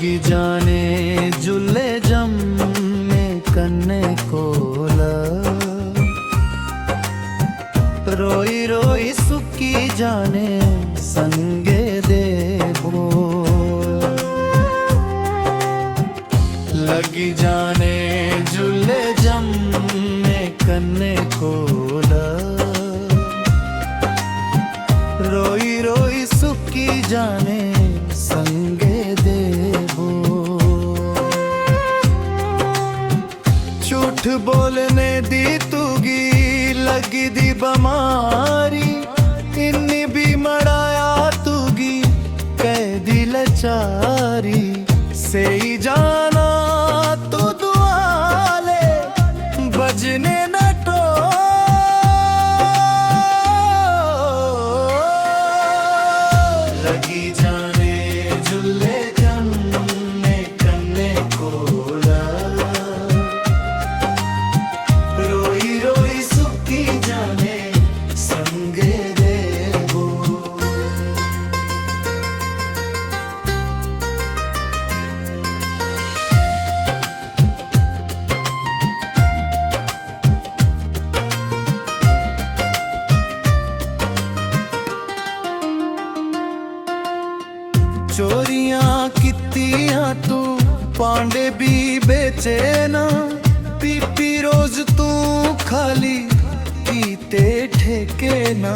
लगी जाने जुले जम में कन्ने कोला, रोई रोई सुकी जाने संगे दे बोल। लगी जाने जुले जम में कन्ने कोला, रोई रोई सुकी जाने संगे देवो। झूठ बोलने दी तुगी लगी दी बमारी, इन्नी भी मड़ाया तुगी कह दी लचारी। से ही जाना तू दुआले बजने न लगी जाने जुले जम में कन्ने कोला, रोई रोई सुकी जाने संगे देवो। चोरियां कितियां तू पांडे भी बेचे ना, पीपी रोज तू खाली पीते ठेके ना।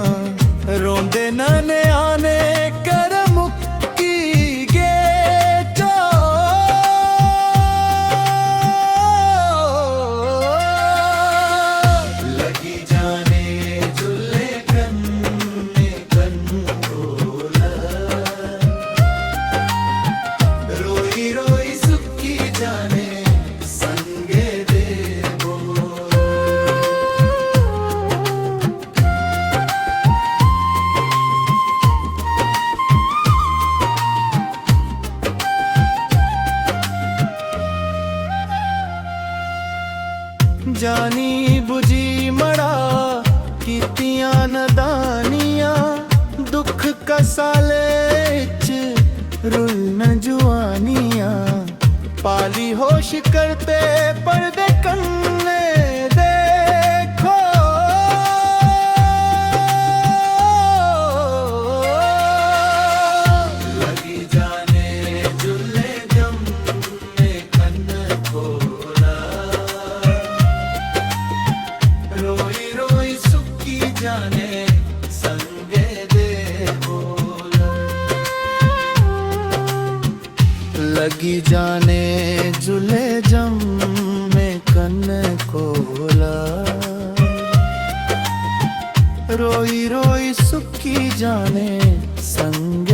रोंदे नने आने कर मुक्की गे जो, लगी जाने जुले कन्ने कोला, रोई रोई सुकी जाने संगे देवो। जानी बुझी मड़ा कीतियां नदानियां, दुख कसाले रुलन जुआनियां। पाली होश करते पर्दे कन्ने देखो, लगी जाने जुले जम में कन्ने कोला, रोई रोई सुकी जाने संगे देवो। लगी जाने जुले जम में कन्ने कोला, रोई रोई सुकी जाने संग